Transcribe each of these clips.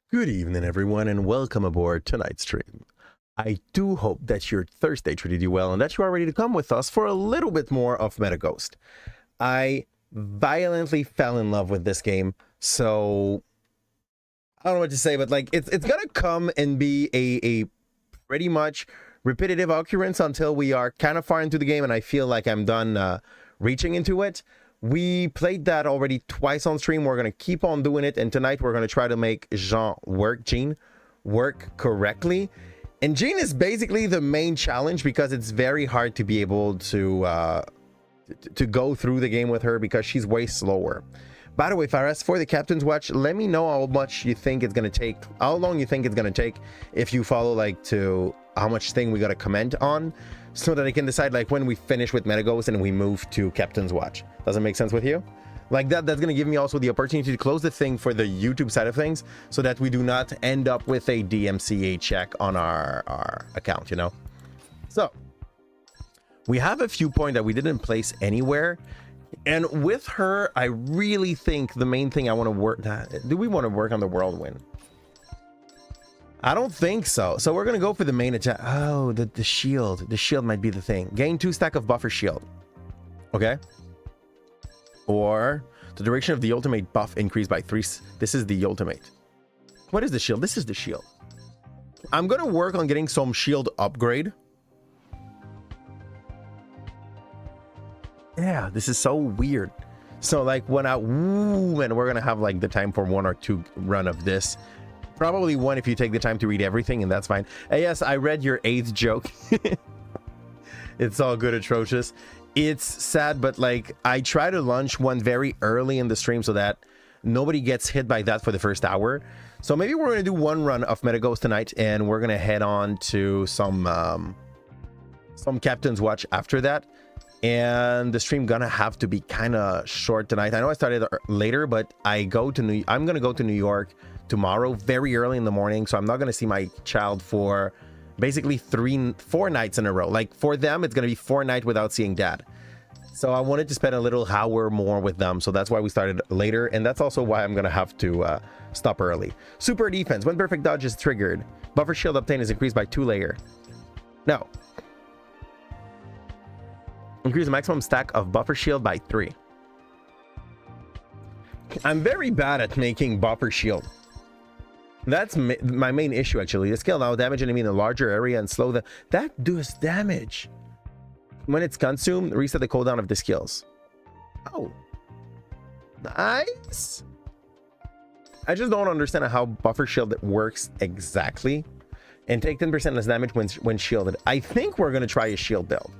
Good evening, everyone, and welcome aboard tonight's stream. I do hope that your Thursday treated you well and that you are ready to come with us for a little bit more of MetaGhost. I violently fell in love with this game, so I don't know what to say, but like it's gonna come and be a pretty much repetitive occurrence until we are kind of far into the game and I feel like I'm done reaching into it. We played that already twice on stream. We're going to keep on doing it. And tonight we're going to try to make Jean work correctly. And Jean is basically the main challenge because it's very hard to be able to go through the game with her because she's way slower. By the way, Fares, for the Captain's Watch, let me know how much you think it's going to take, how long you think it's going to take if you follow like to how much thing we got to comment on, so that I can decide like when we finish with MetaGhost and we move to Captain's Watch. Does it make sense with you? Like that's going to give me also the opportunity to close the thing for the YouTube side of things so that we do not end up with a DMCA check on our account, you know? So we have a few points that we didn't place anywhere. And with her, I really think the main thing I want to work... Do we want to work on the Whirlwind? I don't think so. So we're going to go for the main attack. Oh, the shield. The shield might be the thing. Gain 2 stack of buffer shield. Okay. Or the duration of the ultimate buff increased by 3. This is the ultimate. What is the shield? This is the shield. I'm going to work on getting some shield upgrade. Yeah, this is so weird. So like when and we're going to have like the time for 1 or 2 run of this. Probably 1 if you take the time to read everything, and that's fine. Hey, yes, I read your 8th joke. It's all good, atrocious. It's sad, but like I try to launch one very early in the stream so that nobody gets hit by that for the first hour. So maybe we're going to do 1 run of MetaGhost tonight, and we're going to head on to some Captain's Watch after that. And the stream gonna have to be kind of short tonight. I know I started later, but I'm gonna go to New York tomorrow very early in the morning, so I'm not gonna see my child for basically 4 nights in a row. Like for them it's gonna be 4 nights without seeing dad, so I wanted to spend a little hour more with them, so that's why we started later, and that's also why I'm gonna have to stop early. Super defense: when perfect dodge is triggered, buffer shield obtained is increased by 2 layer. No, increase the maximum stack of buffer shield by 3. I'm very bad at making buffer shield. That's my main issue, actually. The skill now damage enemy in a larger area and slow that does damage. When it's consumed, reset the cooldown of the skills. Oh, nice. I just don't understand how buffer shield works exactly. And take 10% less damage when shielded. I think we're going to try a shield build.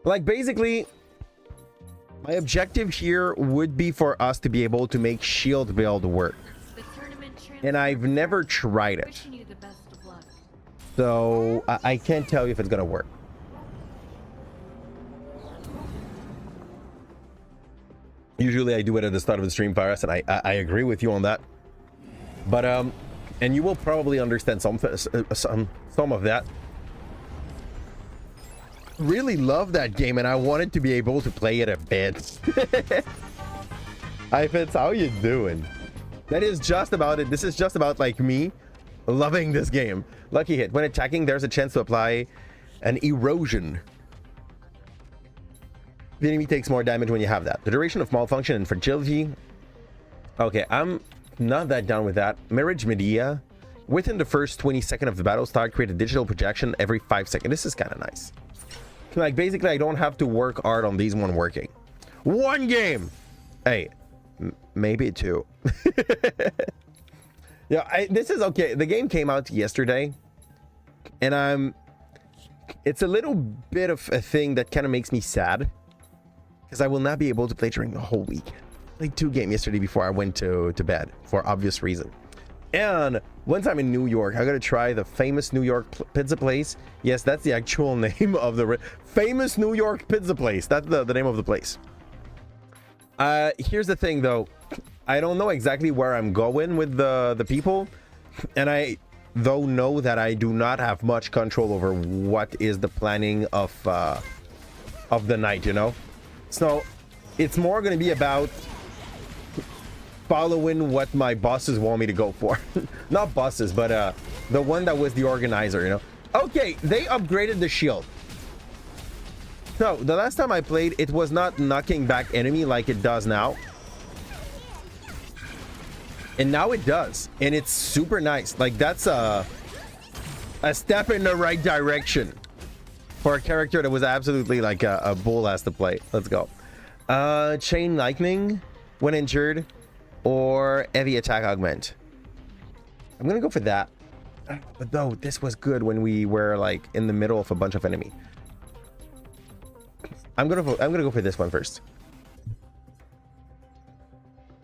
Like basically, my objective here would be for us to be able to make shield build work. And I've never tried it. So I can't tell you if it's going to work. Usually I do it at the start of the stream, Fares, and I agree with you on that. But and you will probably understand some of that. Really love that game, and I wanted to be able to play it a bit. Hi Fitz, how you doing? That is just about it. This is just about like me loving this game. Lucky hit: when attacking, there's a chance to apply an erosion. The enemy takes more damage when you have that. The duration of malfunction and fragility. Okay, I'm not that down with that. Marriage Medea: within the first 20 seconds of the battle start, create a digital projection every 5 seconds. This is kind of nice. Like basically I don't have to work hard on these one working. 1 game. Hey, maybe 2. Yeah, this is okay. The game came out yesterday, and it's a little bit of a thing that kind of makes me sad because I will not be able to play during the whole week. I played 2 games yesterday before I went to bed for obvious reason. And once I'm in New York, I gotta try the famous New York pizza place. Yes, that's the actual name of the famous New York pizza place. That's the name of the place. Here's the thing though, I don't know exactly where I'm going with the people, and I know that I do not have much control over what is the planning of the night, you know. So it's more going to be about following what my bosses want me to go for. Not bosses, but the one that was the organizer, you know. Okay, they upgraded the shield. So the last time I played, it was not knocking back enemy like it does now. And now it does, and it's super nice. Like, that's a step in the right direction for a character that was absolutely like a bull ass to play. Let's go. Chain lightning when injured, or heavy attack augment. I'm gonna go for that. But though this was good when we were like in the middle of a bunch of enemy. I'm gonna go for this one first.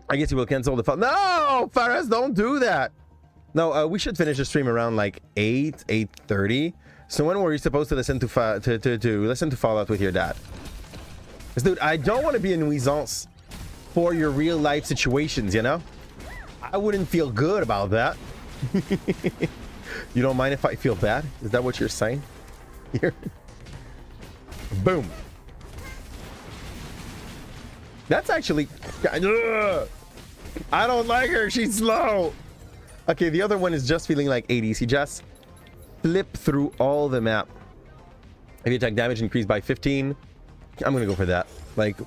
I guess you will cancel the phone. No, Faraz, don't do that. No, we should finish the stream around like 8:30. So when were you supposed to listen to listen to Fallout with your dad? Because, dude, I don't want to be a nuisance for your real life situations, you know? I wouldn't feel good about that. You don't mind if I feel bad? Is that what you're saying? Here. Boom. That's actually... I don't like her. She's slow. Okay, the other one is just feeling like 80s. He just flipped through all the map. Heavy attack damage increased by 15. I'm going to go for that. Like,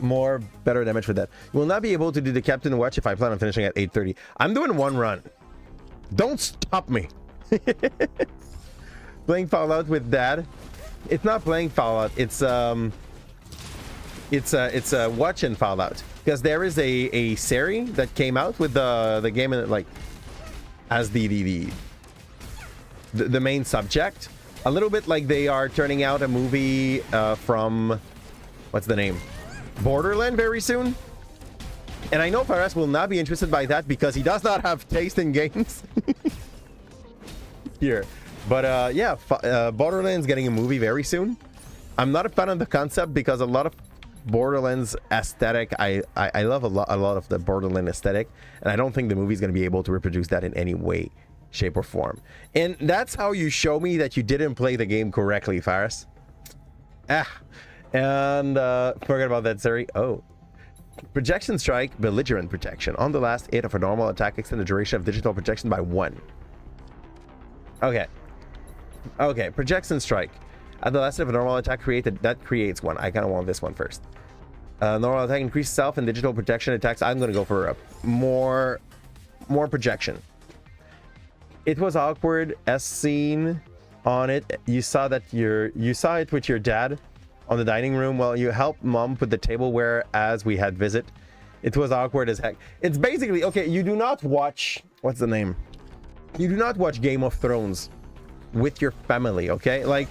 better damage for that. You will not be able to do the Captain Watch if I plan on finishing at 8:30. I'm doing one run. Don't stop me. Playing Fallout with Dad. It's not playing Fallout. It's watching Fallout, because there is a series that came out with the game in it, like as the main subject, a little bit like they are turning out a movie from what's the name, Borderland, very soon. And I know Faraz will not be interested by that because he does not have taste in games. Here, but yeah, Borderlands getting a movie very soon. I'm not a fan of the concept because a lot of Borderlands aesthetic, I love a lot of the Borderland aesthetic, and I don't think the movie is going to be able to reproduce that in any way, shape, or form. And that's how you show me that you didn't play the game correctly, Faraz. And forget about that, sorry. Oh, projection strike, belligerent protection. On the last hit of a normal attack, extend the duration of digital projection by 1. Okay, projection strike. At the last hit of a normal attack that creates 1. I kind of want this one first. Normal attack increases self and digital protection attacks. I'm gonna go for a more projection. It was awkward as seen on it. You saw it with your dad on the dining room while you helped mom put the tableware as we had visit. It was awkward as heck. It's basically, okay, you do not watch, what's the name? You do not watch Game of Thrones with your family, okay? Like,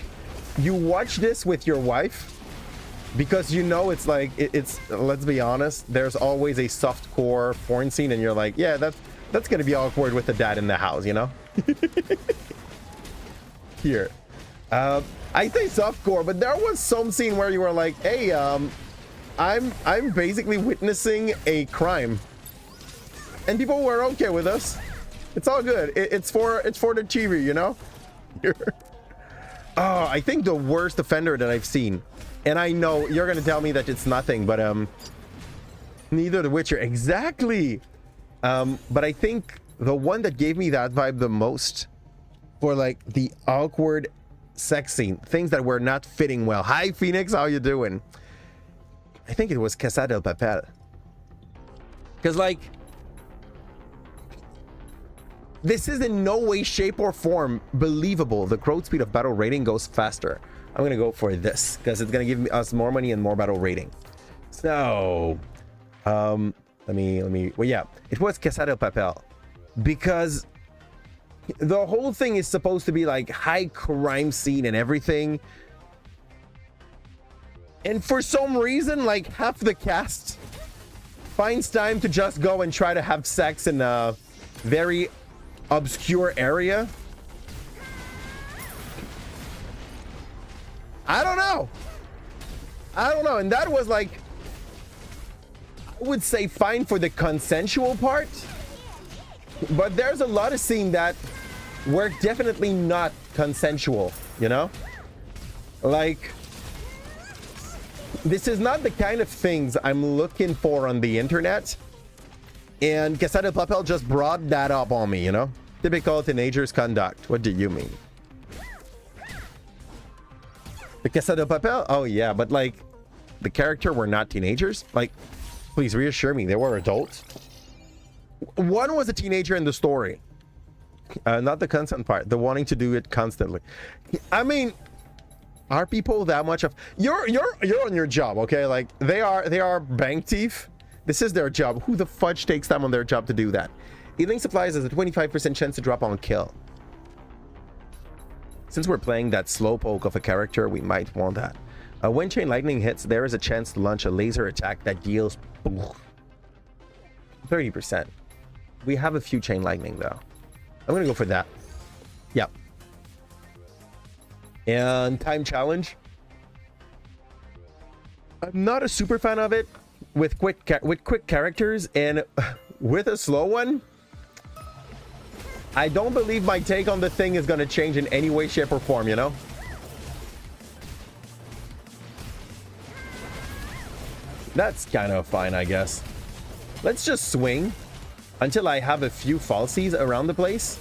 you watch this with your wife because you know it's like, it's let's be honest, there's always a softcore porn scene and you're like, yeah, that's gonna be awkward with the dad in the house, you know? Here. I say softcore, but there was some scene where you were like, hey, I'm basically witnessing a crime. And people were okay with us. It's all good. It's for the TV, you know? Oh, I think the worst offender that I've seen. And I know you're gonna tell me that it's nothing, but neither The Witcher. Exactly. But I think the one that gave me that vibe the most for like the awkward sex scene, things that were not fitting well. Hi Phoenix, how you doing? I think it was Casa del Papel. Because like, this is in no way, shape, or form believable. The growth speed of battle rating goes faster. I'm gonna go for this because it's gonna give us more money and more battle rating. So, let me. Well, yeah, it was Casa del Papel because the whole thing is supposed to be like high crime scene and everything. And for some reason, like half the cast finds time to just go and try to have sex in a very obscure area. I don't know. And that was like, I would say fine for the consensual part, but there's a lot of scenes that were definitely not consensual, you know? Like, this is not the kind of things I'm looking for on the internet. And Cassette de Papel just brought that up on me, you know? Typical teenagers conduct. What do you mean? The Cassette de Papel? Oh, yeah, but like, the character were not teenagers? Like, please reassure me, they were adults. One was a teenager in the story. Not the consent part, the wanting to do it constantly. I mean, are people that much of... You're on your job, okay? Like, they are bank thief. This is their job. Who the fudge takes time on their job to do that? Healing supplies has a 25% chance to drop on kill. Since we're playing that slowpoke of a character, we might want that. When chain lightning hits, there is a chance to launch a laser attack that deals 30%. We have a few chain lightning though. I'm gonna go for that. Yep. And time challenge. I'm not a super fan of it with quick characters, and with a slow one, I don't believe my take on the thing is gonna change in any way, shape, or form, you know? That's kind of fine, I guess. Let's just swing until I have a few falsies around the place.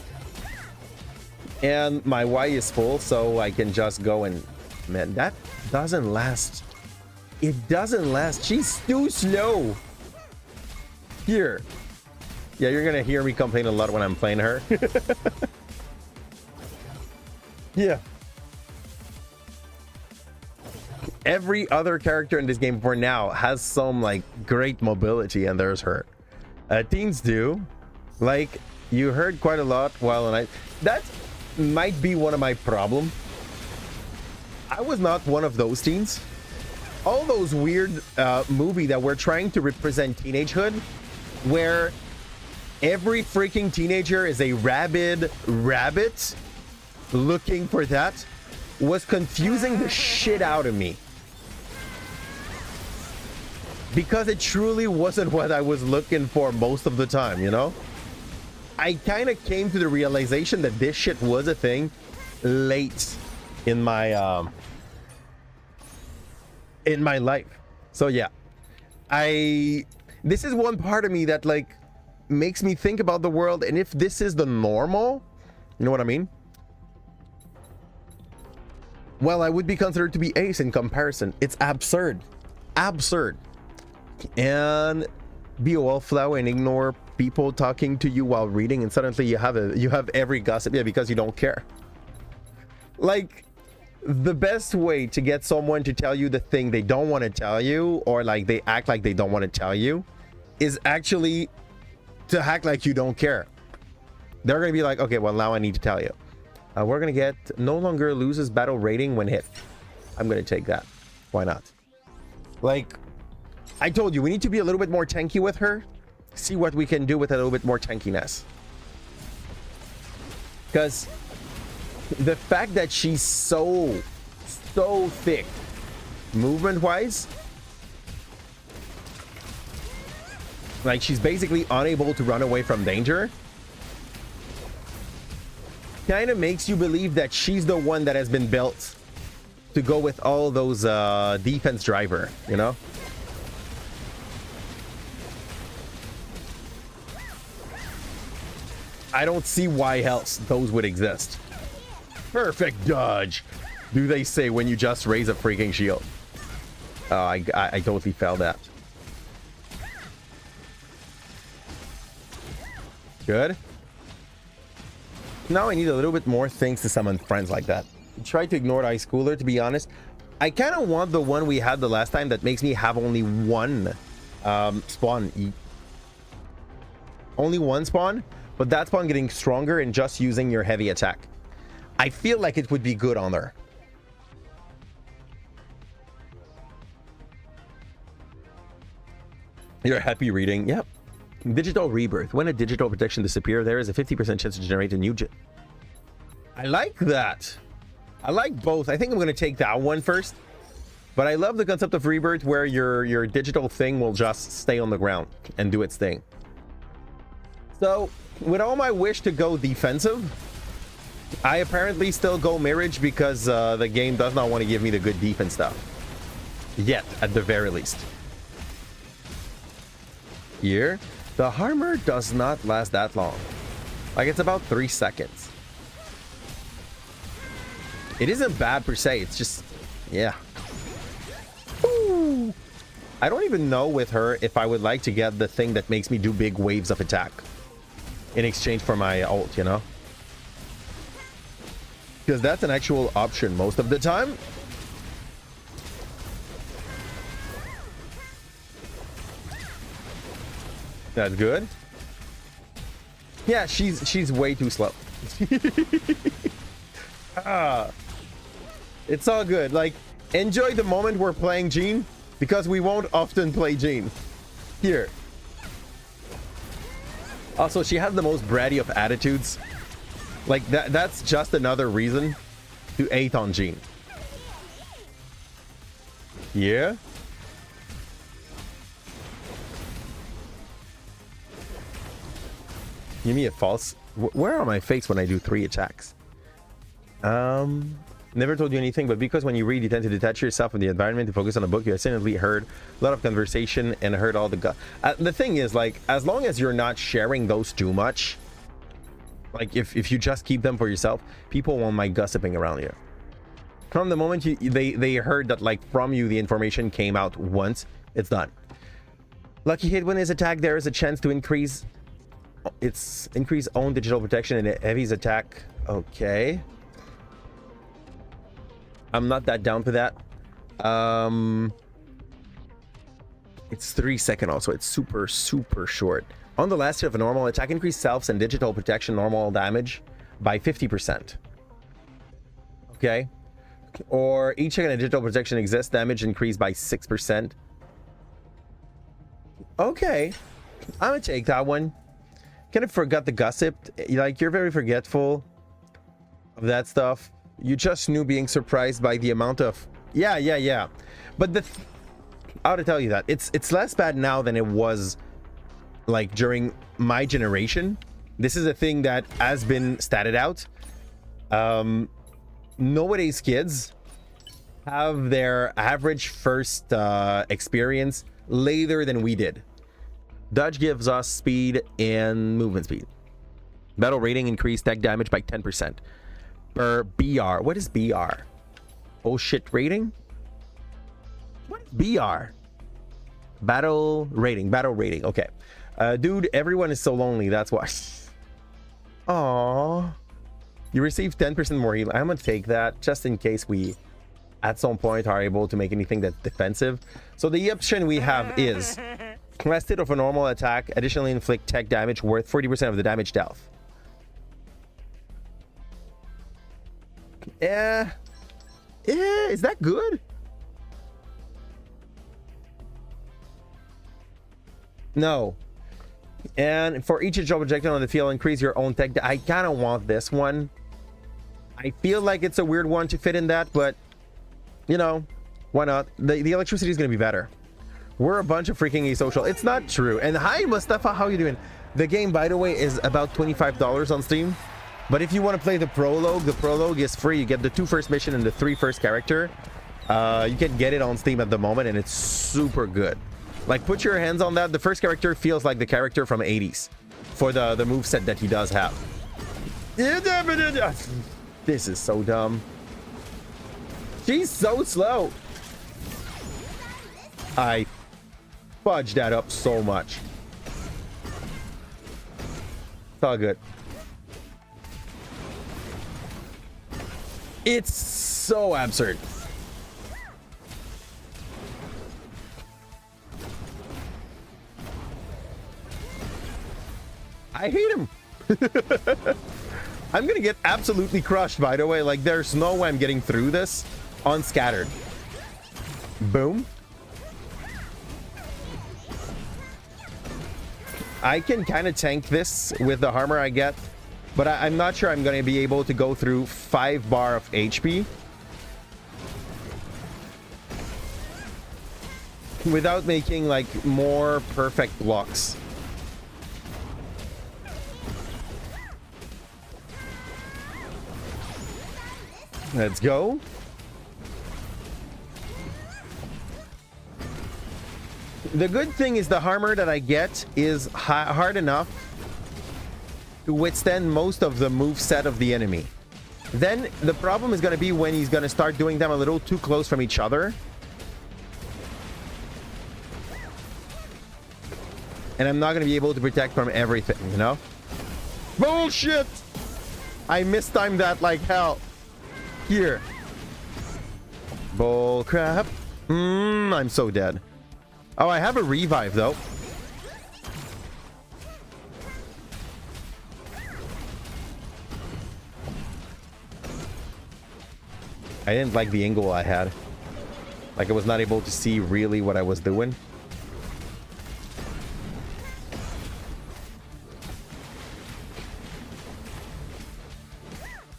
And my Y is full, so I can just go and... Man, that doesn't last. It doesn't last. She's too slow. Here. Yeah, you're gonna hear me complain a lot when I'm playing her. Yeah. Every other character in this game for now has some like great mobility, and there's her. Teens do. Like, you heard quite a lot while I... That might be one of my problems. I was not one of those teens. All those weird movie that were trying to represent teenagehood, where every freaking teenager is a rabid rabbit looking for that, was confusing the shit out of me. Because it truly wasn't what I was looking for most of the time, you know? I kind of came to the realization that this shit was a thing late in my life. So yeah, this is one part of me that like makes me think about the world, and if this is the normal, you know what I mean? Well, I would be considered to be ace in comparison. It's absurd. Absurd. And be a wallflower and ignore people talking to you while reading, and suddenly you have every gossip. Yeah, because you don't care. Like, the best way to get someone to tell you the thing they don't want to tell you, or like they act like they don't want to tell you, is actually to act like you don't care. They're going to be like, okay, well, now I need to tell you. We're going to get no longer loses battle rating when hit. I'm going to take that. Why not? Like, I told you, we need to be a little bit more tanky with her. See what we can do with a little bit more tankiness. Because the fact that she's so thick movement-wise, like she's basically unable to run away from danger, kind of makes you believe that she's the one that has been built to go with all those defense driver, you know? I don't see why else those would exist. Perfect dodge, do they say when you just raise a freaking shield? Oh, I totally failed that. Good. Now I need a little bit more things to summon friends like that. Try to ignore Ice Cooler, to be honest. I kind of want the one we had the last time that makes me have only one spawn. Only one spawn, but that spawn getting stronger and just using your heavy attack. I feel like it would be good on her. You're happy reading? Yep. Digital rebirth. When a digital protection disappears, there is a 50% chance to generate a new I like that. I like both. I think I'm going to take that one first. But I love the concept of rebirth where your digital thing will just stay on the ground and do its thing. So, with all my wish to go defensive, I apparently still go Mirage because the game does not want to give me the good defense stuff. Yet, at the very least. Here. The armor does not last that long. Like, it's about 3 seconds. It isn't bad per se, it's just, yeah. Ooh. I don't even know with her if I would like to get the thing that makes me do big waves of attack in exchange for my ult, you know? Because that's an actual option most of the time. That's good. Yeah, she's way too slow. It's all good. Like, enjoy the moment we're playing Jean, because we won't often play Jean. Here. Also, she has the most bratty of attitudes. Like, that's just another reason to hate on Jean. Yeah. Give me a false. Where are my face when I do 3 attacks? Never told you anything, but because when you read, you tend to detach yourself from the environment to focus on the book, you accidentally heard a lot of conversation and heard all the thing is, like, as long as you're not sharing those too much, like, if you just keep them for yourself, people won't mind gossiping around you. From the moment they heard that, like, from you the information came out once, it's done. Lucky hit when his attack, there is a chance to increase own digital protection and heavy's attack. Okay. I'm not that down for that. It's 3 seconds also. It's super short. On the last hit of a normal attack, increase selves and digital protection normal damage by 50%. Okay. Or each second a digital protection exists, damage increased by 6%. Okay. I'm gonna take that one. Kind of forgot the gossip. Like, you're very forgetful of that stuff. You just knew being surprised by the amount of yeah. But how to tell you that it's less bad now than it was like during my generation. This is a thing that has been statted out. Nowadays kids have their average first experience later than we did. Dodge gives us speed and movement speed. Battle rating increased tech damage by 10%. Per BR. What is BR? Oh shit rating? What is BR? Battle rating. Okay. Dude, everyone is so lonely. That's why. Aww. You receive 10% more heal. I'm gonna take that just in case we at some point are able to make anything that's defensive. So the option we have is last hit of a normal attack, additionally inflict tech damage worth 40% of the damage dealt. Yeah, is that good? No. And for each job objective on the field, increase your own tech. I kind of want this one. I feel like it's a weird one to fit in that, but you know, why not? The electricity is going to be better. We're a bunch of freaking asocial. It's not true. And hi, Mustafa, how you doing? The game, by the way, is about $25 on Steam. But if you want to play the prologue is free. You get the 2 first mission and the 3 first character. You can get it on Steam at the moment, and it's super good. Like, put your hands on that. The first character feels like the character from 80s for the moveset that he does have. This is so dumb. She's so slow. I fudged that up so much. It's all good. It's so absurd. I hate him. I'm gonna get absolutely crushed, by the way. Like, there's no way I'm getting through this unscattered. Boom. I can kind of tank this with the armor I get, but I'm not sure I'm going to be able to go through 5 bar of HP without making like more perfect blocks. Let's go. The good thing is the armor that I get is hard enough to withstand most of the moveset of the enemy. Then the problem is going to be when he's going to start doing them a little too close from each other. And I'm not going to be able to protect from everything, you know? Bullshit! I mistimed that like hell. Here. Bull crap. I'm so dead. Oh, I have a revive though. I didn't like the angle I had. Like I was not able to see really what I was doing.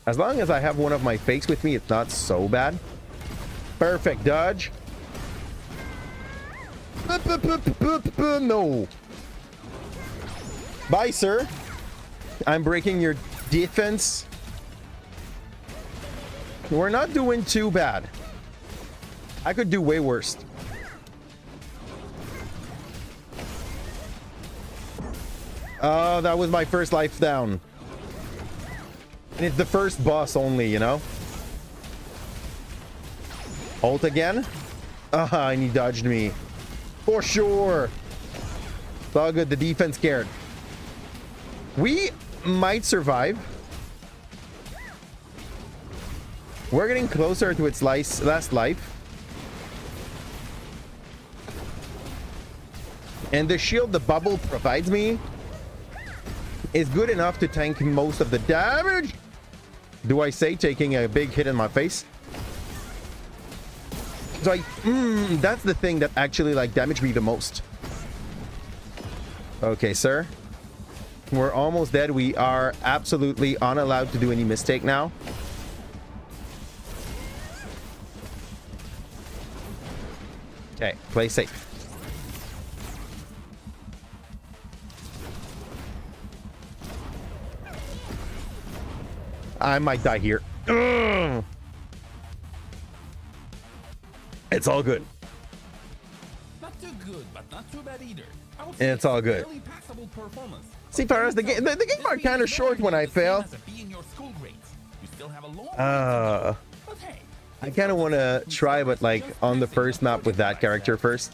As long as I have one of my fakes with me, it's not so bad. Perfect dodge. No. Bye, sir. I'm breaking your defense. We're not doing too bad. I could do way worse. Oh, that was my first life down. And it's the first boss only, you know? Ult again? And he dodged me. For sure. It's all good. The defense scared. We might survive. We're getting closer to its last life. And the shield the bubble provides me is good enough to tank most of the damage. Do I say taking a big hit in my face? So that's the thing that actually like damaged me the most. Okay, sir. We're almost dead. We are absolutely unallowed to do any mistake now. Okay, play safe. I might die here. Ugh. It's all good. Not too good, but not too bad either. It's all good. See, Faraz, the game are kind of short when I fail. I kind of want to try, but like on the first map with that character first.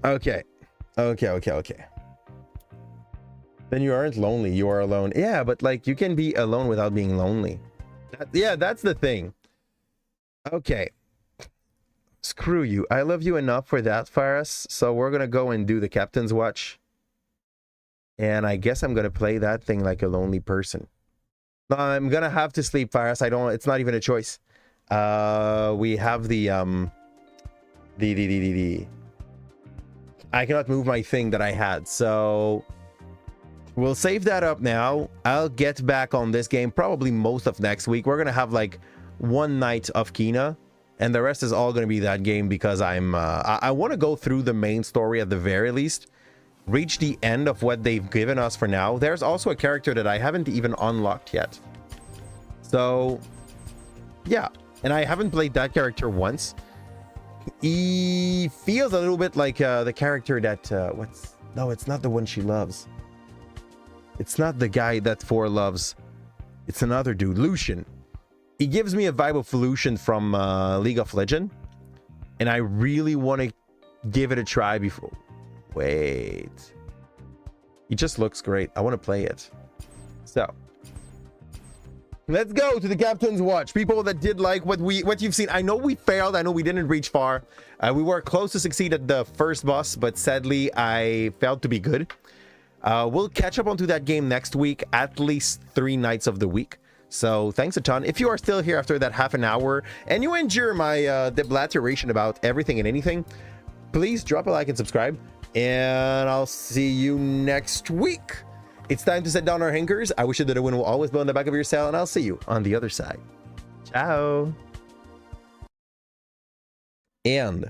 Okay. Okay. Then you aren't lonely. You are alone. Yeah, but like you can be alone without being lonely. Yeah, that's the thing. Okay. Screw you. I love you enough for that, Faraz. So we're going to go and do the Captain's Watch. And I guess I'm going to play that thing like a lonely person. No, I'm going to have to sleep, Faraz. It's not even a choice. We have the I cannot move my thing that I had. So we'll save that up now. I'll get back on this game probably most of next week. We're going to have like one night of Kina. And the rest is all going to be that game because I want to go through the main story at the very least. Reach the end of what they've given us for now. There's also a character that I haven't even unlocked yet. So, yeah. And I haven't played that character once. He feels a little bit like the character that... No, it's not the one she loves. It's not the guy that Four loves. It's another dude, Lucian. He gives me a vibe of Lucian from League of Legends. And I really want to give it a try before... Wait. He just looks great. I want to play it. So. Let's go to the Captain's Watch. People that did like what you've seen. I know we failed. I know we didn't reach far. We were close to succeed at the first boss, but sadly, I failed to be good. We'll catch up onto that game next week, at least 3 nights of the week. So thanks a ton. If you are still here after that half an hour and you endure my deblatteration about everything and anything, please drop a like and subscribe. And I'll see you next week. It's time to set down our hankers. I wish you that a win will always be on the back of your sail, and I'll see you on the other side. Ciao. And